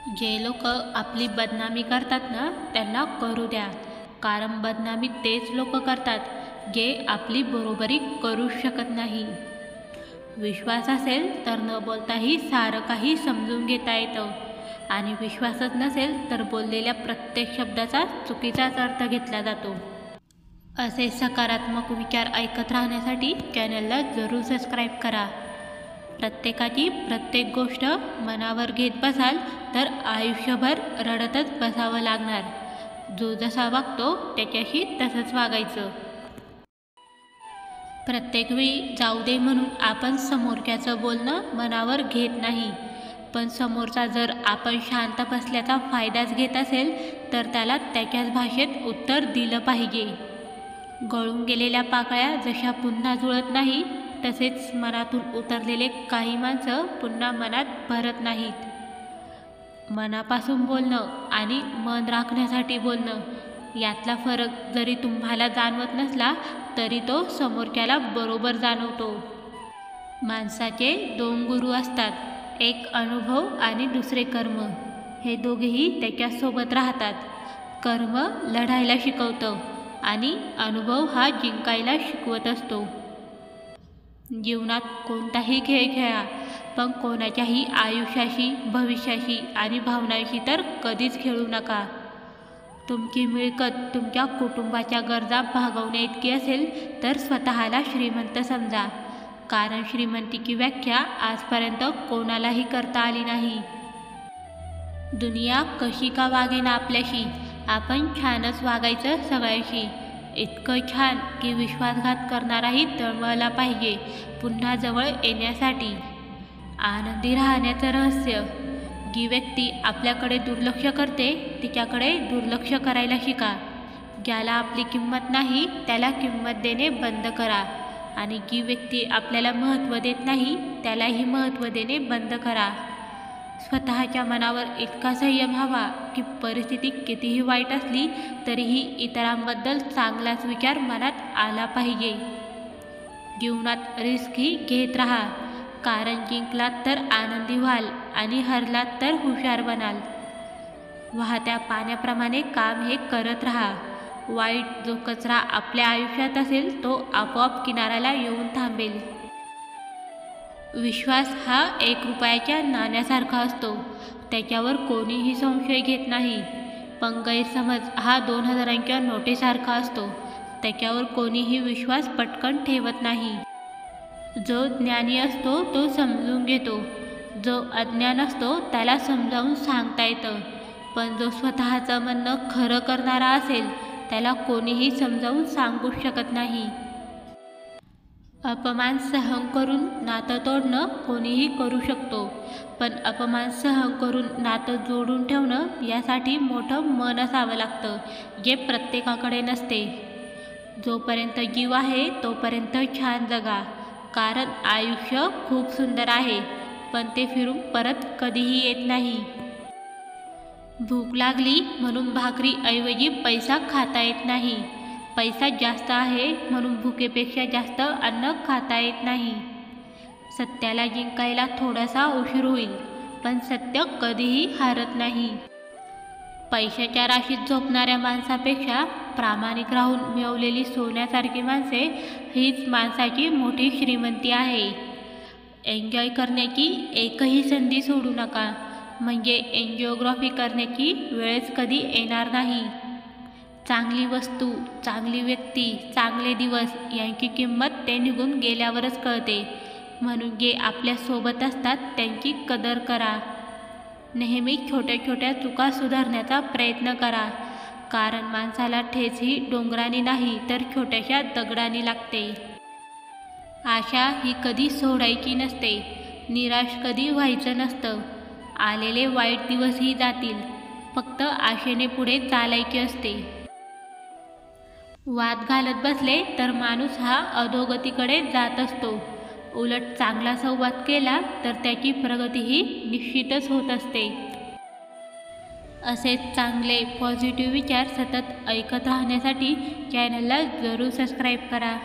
जे लोक आपली बदनामी करतात ना त्यांना करू द्या, कारण बदनामी तेच लोक करतात जे आपली बरोबरी करू शकत नाही. विश्वास असेल तर न बोलताही सारं काही समजून घेता येतं, आणि विश्वासच नसेल तर बोललेल्या प्रत्येक शब्दाचा चुकीचाच अर्थ घेतला जातो. असे सकारात्मक विचार ऐकत राहण्यासाठी चॅनलला जरूर सबस्क्राईब करा. प्रत्येकाची प्रत्येक गोष्ट मनावर घेत बसाल तर आयुष्यभर रडतच बसावं लागणार. जो जसा वागतो त्याच्याशी तसंच वागायचं. प्रत्येक वेळी जाऊ दे म्हणून आपण समोरच्याचं बोलणं मनावर घेत नाही, पण समोरचा जर आपण शांत बसल्याचा फायदाच घेत असेल तर त्याला त्याच्याच भाषेत उत्तर दिलं पाहिजे. गळून गेलेल्या पाकळ्या जशा पुन्हा जुळत नाही, तसेच मनातून उतरलेले काही माणसं पुन्हा मनात भरत नाहीत. मनापासून बोलणं आणि मन राखण्यासाठी बोलणं यातला फरक जरी तुम्हाला जाणवत नसला तरी तो समोरच्याला बरोबर जाणवतो. माणसाचे 2 गुरु असतात, एक अनुभव आणि दुसरे कर्म. हे दोघेही त्याच्यासोबत राहतात. कर्म लढायला शिकवतं आणि अनुभव हा जिंकायला शिकवत असतो. जीवनात कोणताही खेळ खेळा, पण कोणाच्याही आयुष्याशी, भविष्याशी आणि भावनांशी तर कधीच खेळू नका. तुमची मिळकत तुमच्या कुटुंबाच्या गरजा भागवण्या इतकी असेल तर स्वतःला श्रीमंत समजा, कारण श्रीमंतीची व्याख्या आजपर्यंत कोणालाही करता आली नाही. दुनिया कशी का वागेना आपल्याशी, आपण छानच वागायचं सगळ्याशी. इतकं छान की विश्वासघात करणाराही तळमळला पाहिजे पुन्हा जवळ येण्यासाठी. आनंदी राहण्याचं रहस्य. जी व्यक्ती आपल्याकडे दुर्लक्ष करते तिच्याकडे दुर्लक्ष करायला शिका. ज्याला आपली किंमत नाही त्याला किंमत देणे बंद करा, आणि जी व्यक्ती आपल्याला महत्त्व देत नाही त्यालाही महत्त्व देणे बंद करा. स्वतःच्या मनावर इतका संयम हवा की परिस्थिती कितीही वाईट असली तरीही इतरांबद्दल चांगलाच विचार मनात आला पाहिजे. जीवनात रिस्कही घेत राहा, कारण जिंकलात तर आनंदी व्हाल आणि हरलात तर हुशार बनाल. वाहत्या पाण्याप्रमाणे काम हे करत राहा. वाईट जो कचरा आपल्या आयुष्यात असेल तो आपोआप किनाऱ्याला येऊन थांबेल. विश्वास हा 1 रुपयाच्या नाण्यासारखा असतो, त्याच्यावर कोणीही संशय घेत नाही. पण गैरसमज हा 2000च्या नोटेसारखा असतो, त्याच्यावर कोणीही विश्वास पटकन ठेवत नाही. जो ज्ञानी असतो तो समजून घेतो, जो अज्ञान असतो त्याला समजावून सांगता येतं, पण जो स्वतःचं म्हणणं खरं करणारा असेल त्याला कोणीही समजावून सांगू शकत नाही. अपमान सहन करून नातं तोडणं कोणीही करू शकतो, पण अपमान सहन करून नातं जोडून ठेवणं यासाठी मोठं मन असावं लागतं, जे प्रत्येकाकडे नसते. जोपर्यंत जीव आहे तोपर्यंत छान जगा, कारण आयुष्य खूप सुंदर आहे, पण ते फिरून परत कधीही येत नाही. भूक लागली म्हणून भाकरीऐवजी पैसा खाता येत नाही. पैसा जास्त आहे म्हणून भुकेपेक्षा जास्त अन्न खाता येत नाही. सत्याला जिंकायला थोडासा उशीर होईल, पण सत्य कधीही हारत नाही. पैशाच्या राशीत झोपणाऱ्या माणसापेक्षा प्रामाणिक राहून मिळवलेली सोन्यासारखी माणसे हीच माणसाची मोठी श्रीमंती आहे. एन्जॉय करण्याची एकही संधी सोडू नका, म्हणजे एन्जिओग्राफी करण्याची वेळच कधी येणार नाही. चांगली वस्तू, चांगली व्यक्ती, चांगले दिवस यांची किंमत ते निघून गेल्यावरच कळते, म्हणून जे आपल्या सोबत असतात त्यांची कदर करा. नेहमी छोट्या छोट्या चुका सुधारण्याचा प्रयत्न करा, कारण माणसाला ठेच ही डोंगराने नाही तर छोट्याशा दगडाने लागते. आशा ही कधी सोडायची नसते, निराश कधी व्हायचं नसतं. आलेले वाईट दिवसही जातील, फक्त आशेने पुढे चालायचे असते. वाद घालत बसले तर माणूस हा अधोगतीकडे जात असतो, उलट चांगला संवाद केला तर त्याची प्रगतीही निश्चितच होत असते. असेच चांगले पॉझिटिव्ह विचार सतत ऐकत राहण्यासाठी चॅनलला जरूर सबस्क्राईब करा.